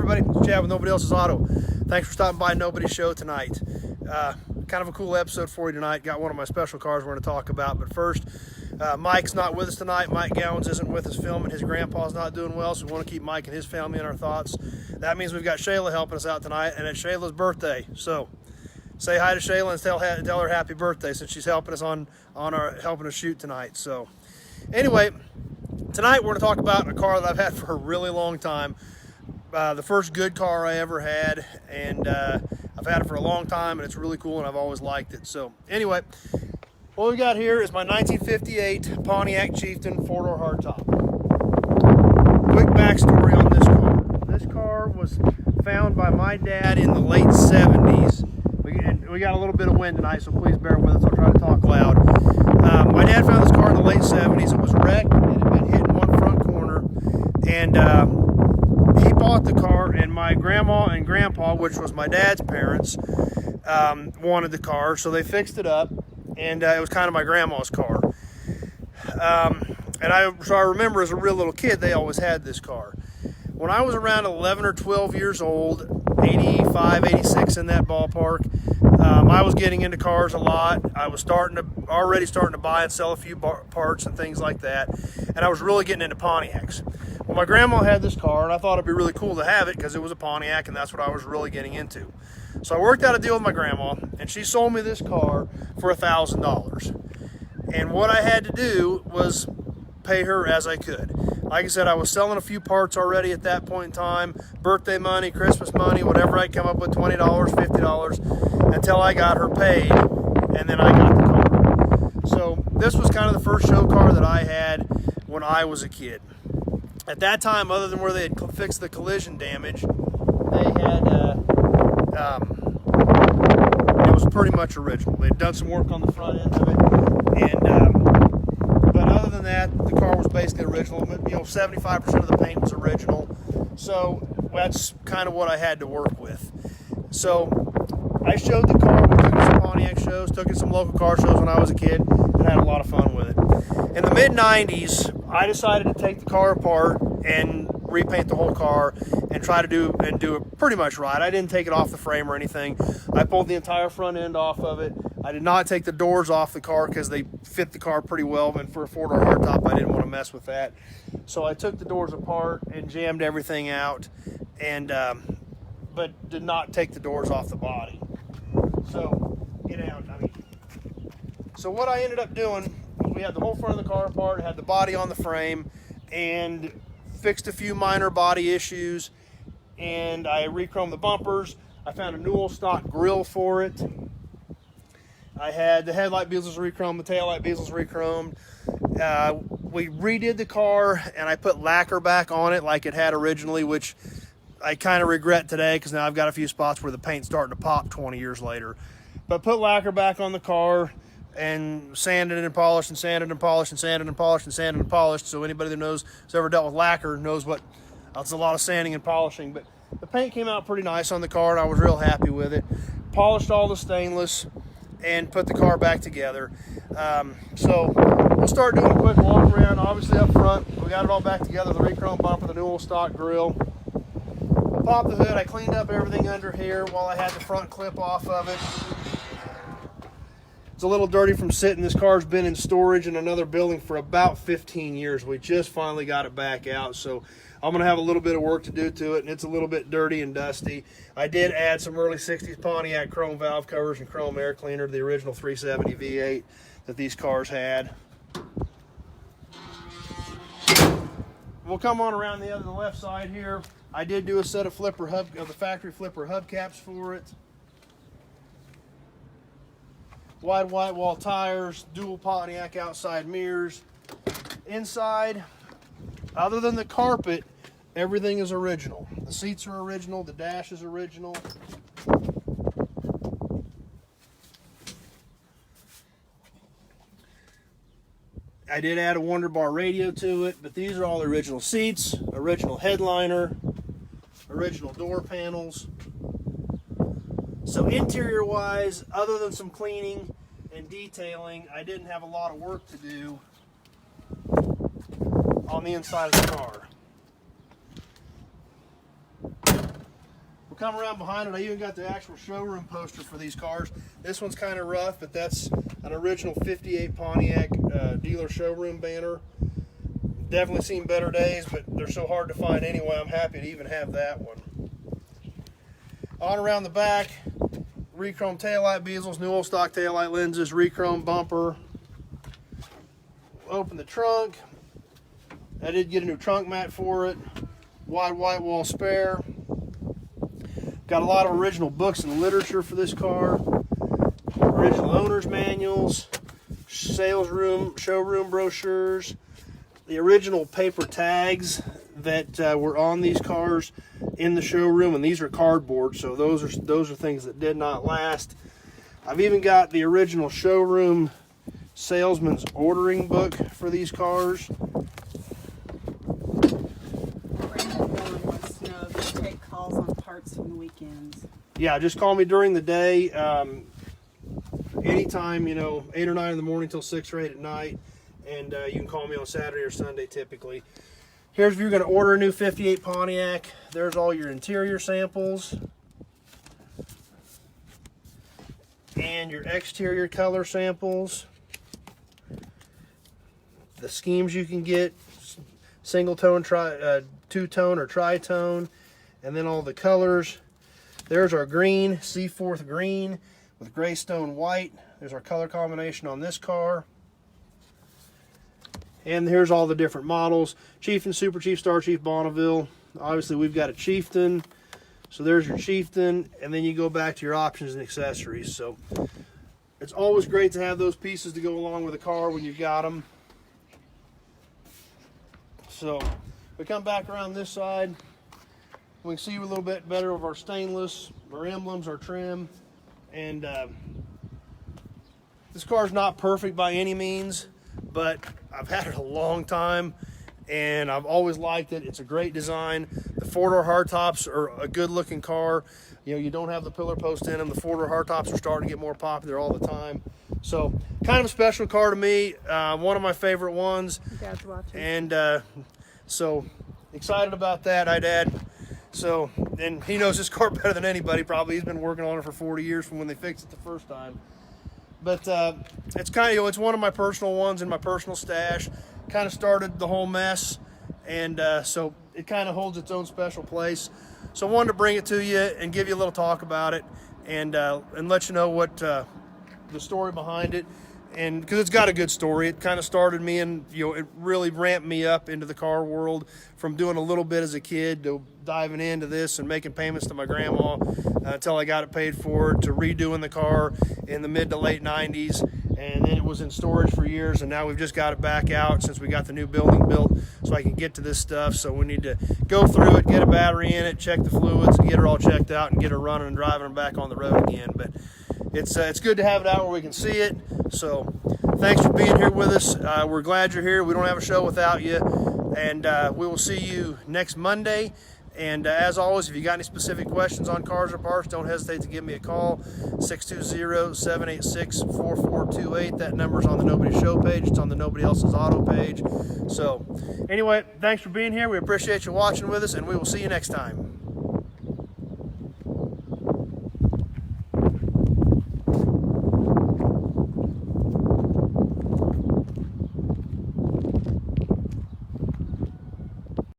everybody, it's Chad with Nobody Else's Auto. Thanks for stopping by Nobody's Show tonight. Kind of a cool episode for you tonight. Got one of my special cars we're going to talk about, but first, Mike's not with us tonight. Mike Gowans isn't with us filming. His grandpa's not doing well, so we want to keep Mike and his family in our thoughts. That means we've got Shayla helping us out tonight, and it's Shayla's birthday. So say hi to Shayla and tell her happy birthday, since she's helping us helping us shoot tonight. So anyway, tonight we're going to talk about a car that I've had for a really long time. The first good car I ever had, and I've had it for a long time, and it's really cool, and I've always liked it. So anyway, what we got here is my 1958 Pontiac Chieftain four-door hardtop. Quick backstory on this car. This car was found by my dad in the late 70s. We got a little bit of wind tonight, so please bear with us. I'll try to talk loud. My dad found this car in the late 70s. It was wrecked. It had been hit in one front corner, and he bought the car, and my grandma and grandpa, which was my dad's parents, wanted the car, so they fixed it up, and it was kind of my grandma's car. So I remember as a real little kid, they always had this car. When I was around 11 or 12 years old, 85, 86 in that ballpark, I was getting into cars a lot. I was already starting to buy and sell a few parts and things like that, and I was really getting into Pontiacs. Well, my grandma had this car, and I thought it'd be really cool to have it because it was a Pontiac, and that's what I was really getting into. So I worked out a deal with my grandma, and she sold me this car for $1,000. And what I had to do was pay her as I could. Like I said, I was selling a few parts already at that point in time, birthday money, Christmas money, whatever I'd come up with, $20, $50, until I got her paid, and then I got the car. So this was kind of the first show car that I had when I was a kid. At that time, other than where they had fixed the collision damage, they had, it was pretty much original. They'd done some work on the front end of it, and but other than that, the car was basically original. 75% of the paint was original, so that's kind of what I had to work with. So I showed the car. We took it to some Pontiac shows, took it to some local car shows when I was a kid, and had a lot of fun with it. In the mid-90s, I decided to take the car apart and repaint the whole car and try to do it pretty much right. I didn't take it off the frame or anything. I pulled the entire front end off of it. I did not take the doors off the car because they fit the car pretty well, and for a four-door hardtop, I didn't want to mess with that. So I took the doors apart and jammed everything out, and but did not take the doors off the body. So so what I ended up doing, we had the whole front of the car apart, had the body on the frame, and fixed a few minor body issues, and I rechromed the bumpers. I found a Newell stock grill for it. I had the headlight bezels rechromed, the taillight bezels rechromed. We redid the car, and I put lacquer back on it like it had originally, which I kind of regret today because now I've got a few spots where the paint's starting to pop 20 years later. But put lacquer back on the car and sanded it and polished and sanded and polished and sanded and polished and sanded and polished. So anybody that has ever dealt with lacquer knows it's a lot of sanding and polishing. But the paint came out pretty nice on the car, and I was real happy with it. Polished all the stainless and put the car back together. So we'll start doing a quick walk around. Obviously up front, we got it all back together, the Rechrome bumper, the Newell stock grill. Popped the hood. I cleaned up everything under here while I had the front clip off of it. It's a little dirty from sitting. This car's been in storage in another building for about 15 years. We just finally got it back out, so I'm going to have a little bit of work to do to it, and it's a little bit dirty and dusty. I did add some early 60s Pontiac chrome valve covers and chrome air cleaner to the original 370 V8 that these cars had. We'll come on around the left side here. I did do a set of the factory flipper hubcaps for it. Wide white wall tires, dual Pontiac outside mirrors. Inside, other than the carpet, everything is original. The seats are original, the dash is original. I did add a Wonder Bar radio to it, but these are all original seats, original headliner, original door panels. So interior wise, other than some cleaning and detailing, I didn't have a lot of work to do on the inside of the car. We'll come around behind it. I even got the actual showroom poster for these cars. This one's kind of rough, but that's an original 58 Pontiac dealer showroom banner. Definitely seen better days, but they're so hard to find anyway. I'm happy to even have that one. On around the back, Rechrome taillight bezels, new old stock taillight lenses, Rechrome bumper. Open the trunk. I did get a new trunk mat for it. Wide white wall spare. Got a lot of original books and literature for this car. Original owner's manuals, showroom brochures, the original paper tags that were on these cars in the showroom, and these are cardboard, so those are things that did not last. I've even got the original showroom salesman's ordering book for these cars. Wants to know if you take calls on parts on the weekends. Yeah, just call me during the day, anytime, 8 or 9 in the morning till 6 or 8 at night, and you can call me on Saturday or Sunday typically. Here's if you're going to order a new 58 Pontiac. There's all your interior samples and your exterior color samples. The schemes you can get, single tone, two-tone or tri-tone, and then all the colors. There's our green, Seaforth green with Greystone white. There's our color combination on this car. And here's all the different models. Chieftain, Super Chief, Star Chief, Bonneville. Obviously, we've got a Chieftain. So there's your Chieftain. And then you go back to your options and accessories. So it's always great to have those pieces to go along with a car when you've got them. So we come back around this side. We can see a little bit better of our stainless, our emblems, our trim. And this car is not perfect by any means, but I've had it a long time and I've always liked it. It's a great design. The 4-door hardtops are a good looking car. You don't have the pillar post in them. The 4-door hardtops are starting to get more popular all the time. So kind of a special car to me. One of my favorite ones. Dad's watching. And so excited about that, Dad. So, and he knows this car better than anybody probably. He's been working on it for 40 years from when they fixed it the first time. But it's kind of, it's one of my personal ones in my personal stash. Kind of started the whole mess, and so it kind of holds its own special place. So I wanted to bring it to you and give you a little talk about it, and let you know what the story behind it. And because it's got a good story. It kind of started me, and it really ramped me up into the car world from doing a little bit as a kid to diving into this and making payments to my grandma until I got it paid for, to redoing the car in the mid to late 90s. And then it was in storage for years, and now we've just got it back out since we got the new building built so I can get to this stuff. So we need to go through it, get a battery in it, check the fluids, and get her all checked out and get her running and driving her back on the road again. But it's good to have it out where we can see it. So thanks for being here with us. We're glad you're here. We don't have a show without you. And we will see you next Monday. And as always, if you got any specific questions on cars or parts, don't hesitate to give me a call, 620-786-4428. That number's on the Nobody Show page. It's on the Nobody Else's Auto page. So anyway, thanks for being here. We appreciate you watching with us, and we will see you next time.